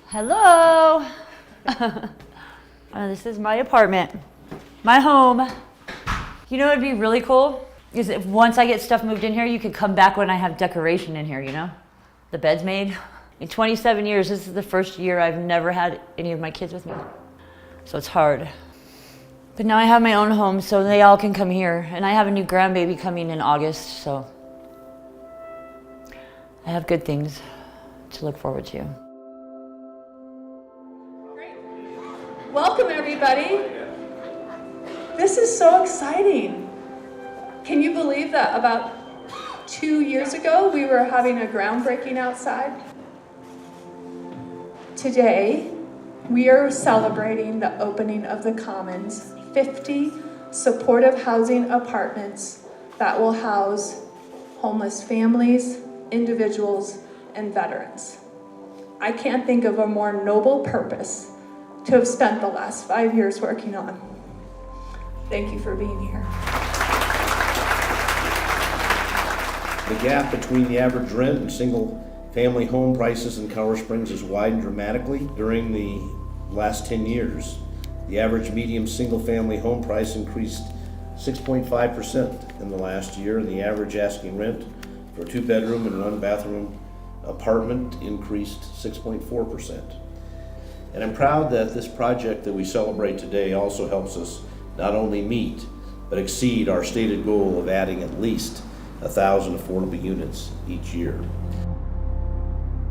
Hello. This is my apartment, my home. You know what would be really cool? Is if once I get stuff moved in here, you could come back when I have decoration in here, you know? The bed's made. In 27 years, this is the first year I've never had any of my kids with me. So it's hard. But now I have my own home, so they all can come here. And I have a new grandbaby coming in August, so I have good things to look forward to. Great. Welcome, everybody. This is so exciting. Can you believe that about 2 years ago, we were having a groundbreaking outside? Today, we are celebrating the opening of the Commons, 50 supportive housing apartments that will house homeless families, individuals, and veterans. I can't think of a more noble purpose to have spent the last 5 years working on. Thank you for being here. The gap between the average rent and single-family home prices in Colorado Springs has widened dramatically during the last 10 years. The average medium single-family home price increased 6.5% in the last year, and the average asking rent for a 2-bedroom and 1-bathroom apartment increased 6.4%. And I'm proud that this project that we celebrate today also helps us not only meet, but exceed our stated goal of adding at least 1,000 affordable units each year.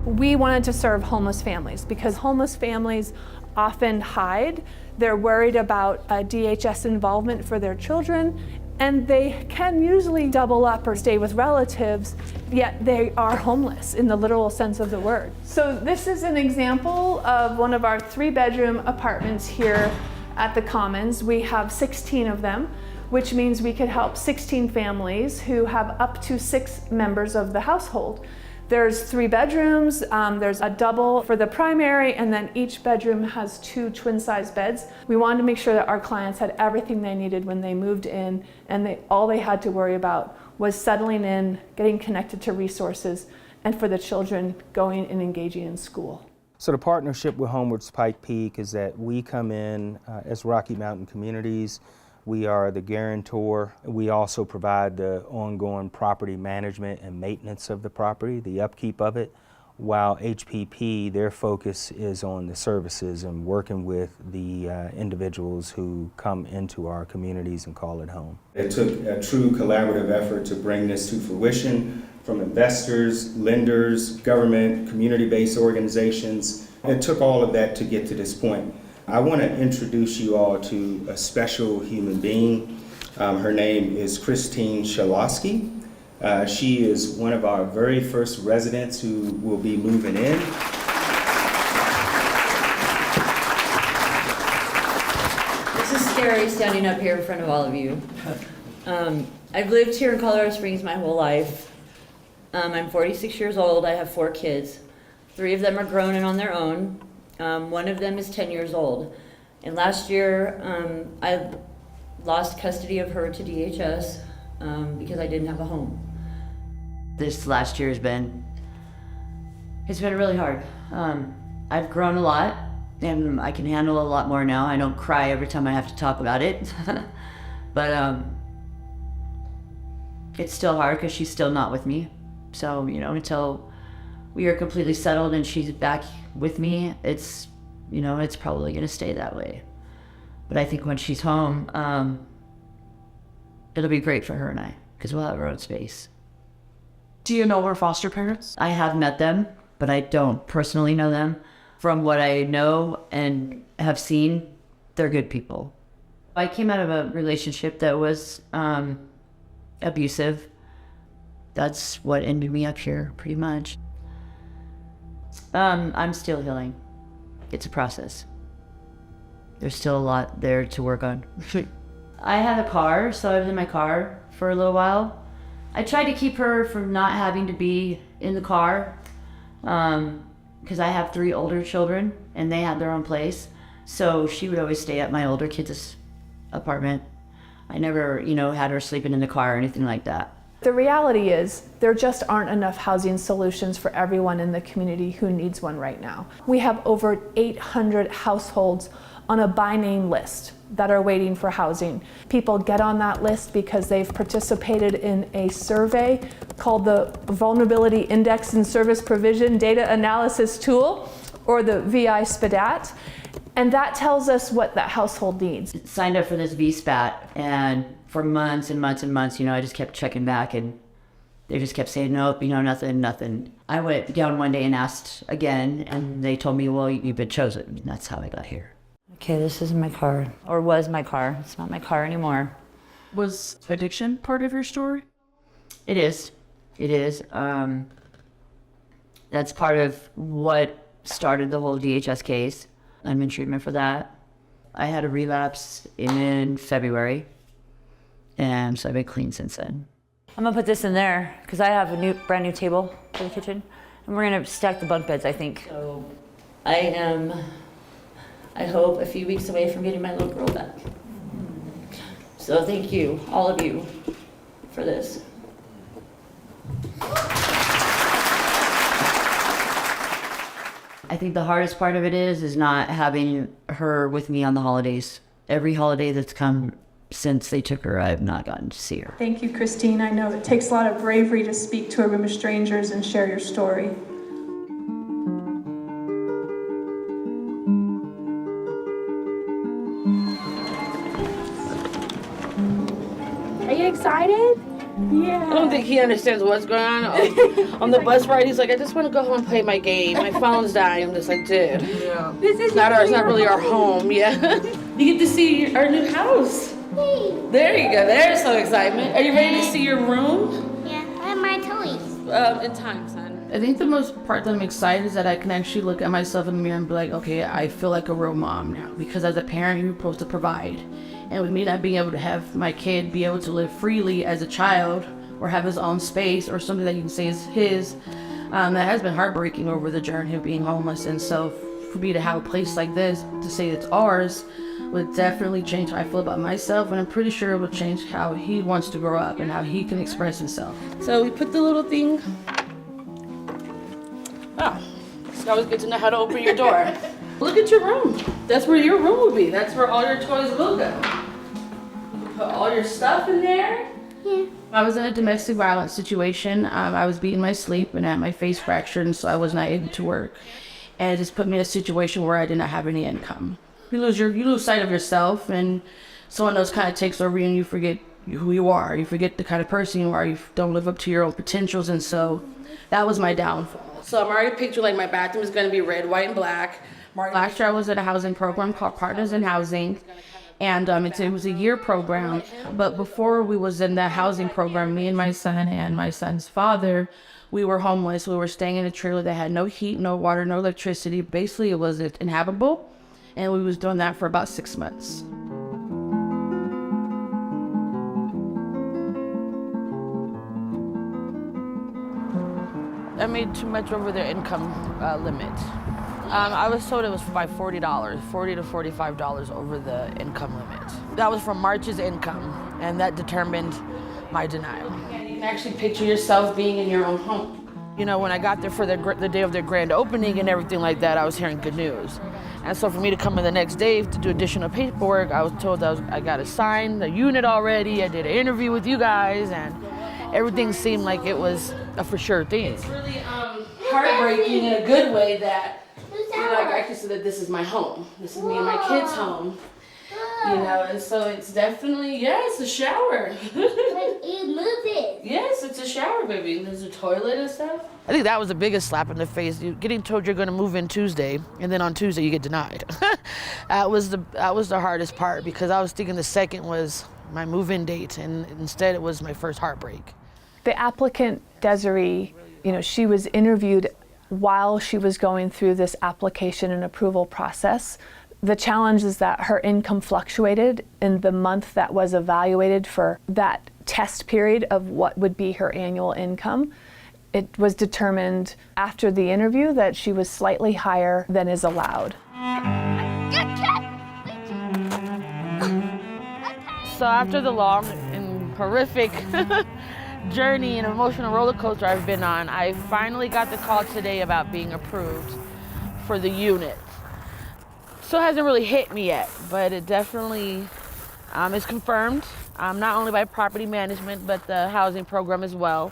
We wanted to serve homeless families because homeless families often hide. They're worried about DHS involvement for their children, and they can usually double up or stay with relatives, yet they are homeless in the literal sense of the word. So this is an example of one of our 3-bedroom apartments here at the Commons. We have 16 of them, which means we could help 16 families who have up to 6 members of the household. There's 3 bedrooms, there's a double for the primary, and then each bedroom has 2 twin-size beds. We wanted to make sure that our clients had everything they needed when they moved in, and all they had to worry about was settling in, getting connected to resources, and for the children going and engaging in school. So the partnership with Homeward's Pike Peak is that we come in as Rocky Mountain Communities. We are the guarantor. We also provide the ongoing property management and maintenance of the property, the upkeep of it, while HPP, their focus is on the services and working with the individuals who come into our communities and call it home. It took a true collaborative effort to bring this to fruition from investors, lenders, government, community-based organizations. It took all of that to get to this point. I want to introduce you all to a special human being. Her name is Christine Shalosky. She is one of our very first residents who will be moving in. This is scary standing up here in front of all of you. I've lived here in Colorado Springs my whole life. I'm 46 years old. I have 4 kids. 3 of them are grown and on their own. One of them is 10 years old. And last year, I lost custody of her to DHS because I didn't have a home. This last year it's been really hard. I've grown a lot, and I can handle a lot more now. I don't cry every time I have to talk about it. But it's still hard because she's still not with me. So, until we are completely settled and she's back with me, it's probably gonna stay that way. But I think when she's home, it'll be great for her and I, because we'll have our own space. Do you know her foster parents? I have met them, but I don't personally know them. From what I know and have seen, they're good people. I came out of a relationship that was abusive. That's what ended me up here, pretty much. I'm still healing. It's a process. There's still a lot there to work on. I had a car, so I was in my car for a little while. I tried to keep her from not having to be in the car because I have 3 older children and they had their own place. So she would always stay at my older kids' apartment. I never, had her sleeping in the car or anything like that. The reality is, there just aren't enough housing solutions for everyone in the community who needs one right now. We have over 800 households on a by name list that are waiting for housing. People get on that list because they've participated in a survey called the Vulnerability Index and Service Provision Data Analysis Tool, or the VI-SPDAT, and that tells us what that household needs. Signed up for this VSPAT, and for months and months and months, I just kept checking back, and they just kept saying, nope, nothing. I went down one day and asked again, and they told me, well, you've been chosen. And that's how I got here. Okay, this is my car, or was my car. It's not my car anymore. Was addiction part of your story? It is. That's part of what started the whole DHS case. I'm in treatment for that. I had a relapse in February, and so I've been clean since then. I'm gonna put this in there because I have a brand new table for the kitchen, and we're gonna stack the bunk beds, I think. So I hope a few weeks away from getting my little girl back. So thank you, all of you, for this. I think the hardest part of it is not having her with me on the holidays. Every holiday that's come since they took her, I have not gotten to see her. Thank you, Christine. I know it takes a lot of bravery to speak to a room of strangers and share your story. Are you excited? Yeah. I don't think he understands what's going on. On the bus ride, he's like, I just want to go home and play my game. My phone's dying. I'm just like, dude. Yeah. It's not really our home. Yeah. You get to see our new house. There you go. There's some excitement. Are you ready to see your room? Yeah, I have my toys. In time, son. I think the most part that I'm excited is that I can actually look at myself in the mirror and be like, okay, I feel like a real mom now. Because as a parent, you're supposed to provide. And with me not being able to have my kid be able to live freely as a child, or have his own space, or something that you can say is his, that has been heartbreaking over the journey of being homeless. And so for me to have a place like this, to say it's ours, would definitely change how I feel about myself, and I'm pretty sure it will change how he wants to grow up and how he can express himself. So we put the little thing. Oh, it's always good to know how to open your door. Look at your room. That's where your room will be. That's where all your toys will go. You can put all your stuff in there. Yeah. I was in a domestic violence situation. I was beating my sleep and had my face fractured, and so I was not able to work. And it just put me in a situation where I did not have any income. You lose sight of yourself, and someone else kind of takes over you, and you forget who you are. You forget the kind of person you are. You don't live up to your own potentials, and so that was my downfall. So I'm already picturing like my bathroom is going to be red, white, and black. Last year I was at a housing program called Partners in Housing, and it was a year program. But before we was in that housing program, me and my son and my son's father, we were homeless. We were staying in a trailer that had no heat, no water, no electricity. Basically, it was inhabitable, and we was doing that for about 6 months. I made too much over their income limit. I was told it was by $40 to $45 over the income limit. That was from March's income, and that determined my denial. You can actually picture yourself being in your own home. When I got there for the day of their grand opening and everything like that, I was hearing good news. And so for me to come in the next day to do additional paperwork, I was told I got assigned a unit already. I did an interview with you guys, and everything seemed like it was a for sure thing. It's really heartbreaking in a good way that I can say that this is my home. This is me and my kids' home. And so it's definitely, it's a shower. Yes, it's a shower, baby. And there's a toilet and stuff. I think that was the biggest slap in the face. Getting told you're going to move in Tuesday, and then on Tuesday you get denied. That was the hardest part, because I was thinking the second was my move-in date, and instead it was my first heartbreak. The applicant, Desiree, she was interviewed while she was going through this application and approval process. The challenge is that her income fluctuated in the month that was evaluated for that test period of what would be her annual income. It was determined after the interview that she was slightly higher than is allowed. So after the long and horrific journey and emotional roller coaster I've been on, I finally got the call today about being approved for the unit. Still hasn't really hit me yet, but it definitely is confirmed, not only by property management, but the housing program as well.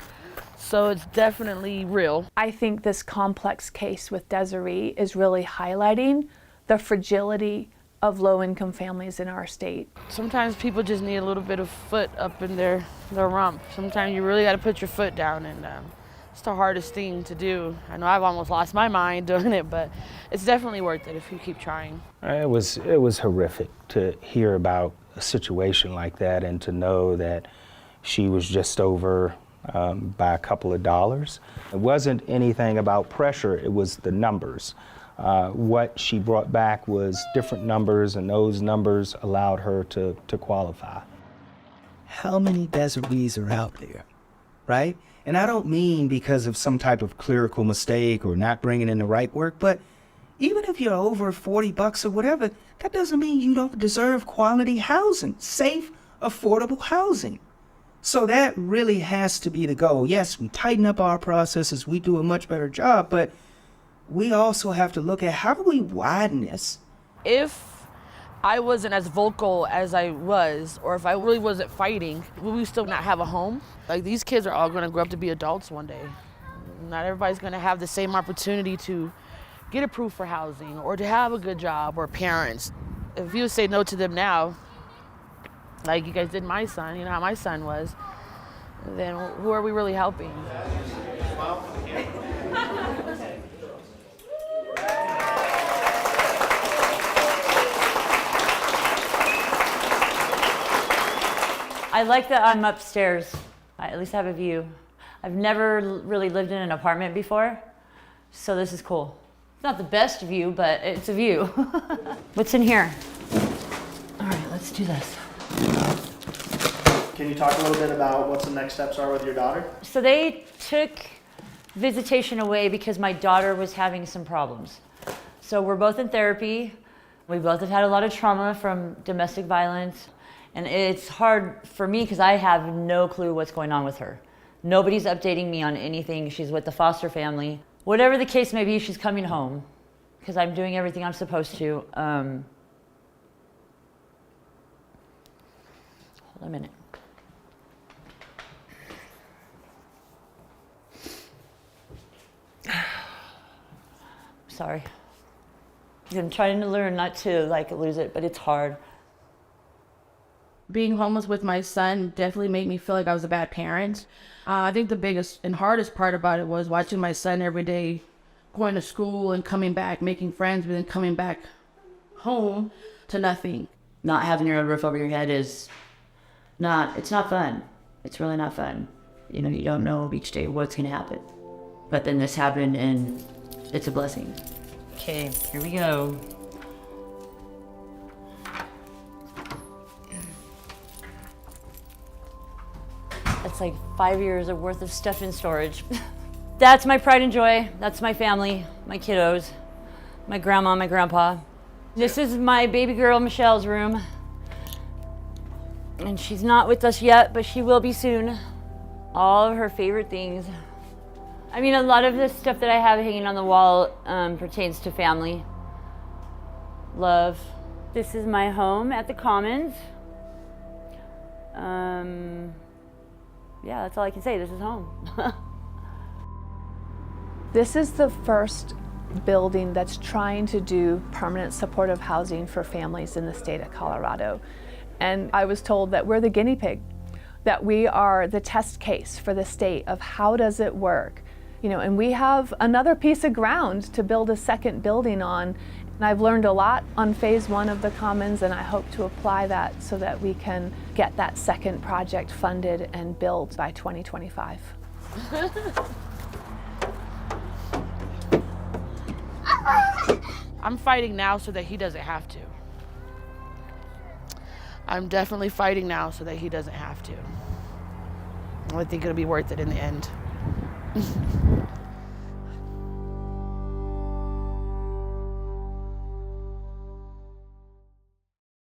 So it's definitely real. I think this complex case with Desiree is really highlighting the fragility of low-income families in our state. Sometimes people just need a little bit of foot up in their rump. Sometimes you really got to put your foot down, and it's the hardest thing to do. I know I've almost lost my mind doing it, but it's definitely worth it if you keep trying. It was horrific to hear about a situation like that and to know that she was just over by a couple of dollars. It wasn't anything about pressure, it was the numbers. What she brought back was different numbers, and those numbers allowed her to qualify. How many Desirees are out there, right? And I don't mean because of some type of clerical mistake or not bringing in the right work, but even if you're over $40 or whatever, that doesn't mean you don't deserve quality housing, safe, affordable housing. So that really has to be the goal. Yes, we tighten up our processes, we do a much better job, but we also have to look at how do we widen this? If I wasn't as vocal as I was, or if I really wasn't fighting, would we still not have a home? Like, these kids are all gonna grow up to be adults one day. Not everybody's gonna have the same opportunity to get approved for housing or to have a good job, or parents. If you say no to them now, like you guys did my son, you know how my son was, then who are we really helping? I like that I'm upstairs. I at least have a view. I've never really lived in an apartment before, so this is cool. It's not the best view, but it's a view. What's in here? All right, let's do this. Can you talk a little bit about what some next steps are with your daughter? So they took visitation away because my daughter was having some problems. So we're both in therapy. We both have had a lot of trauma from domestic violence. And it's hard for me because I have no clue what's going on with her. Nobody's updating me on anything. She's with the foster family. Whatever the case may be, she's coming home because I'm doing everything I'm supposed to. Hold a minute. Sorry. I'm trying to learn not to lose it, but it's hard. Being homeless with my son definitely made me feel like I was a bad parent. I think the biggest and hardest part about it was watching my son every day going to school and coming back, making friends, but then coming back home to nothing. Not having your own roof over your head it's not fun. It's really not fun. You know, you don't know each day what's gonna happen. But then this happened and it's a blessing. Okay, here we go. That's like 5 years of worth of stuff in storage. That's my pride and joy. That's my family, my kiddos, my grandma, my grandpa. This is my baby girl Michelle's room. And she's not with us yet, but she will be soon. All of her favorite things. I mean, a lot of the stuff that I have hanging on the wall pertains to family, love. This is my home at the Commons. Yeah, that's all I can say. This is home. This is the first building that's trying to do permanent supportive housing for families in the state of Colorado. And I was told that we're the guinea pig, that we are the test case for the state of how does it work. You know, and we have another piece of ground to build a second building on. And I've learned a lot on phase 1 of the Commons, and I hope to apply that so that we can get that second project funded and built by 2025. I'm fighting now so that he doesn't have to. I'm definitely fighting now so that he doesn't have to. I think it'll be worth it in the end.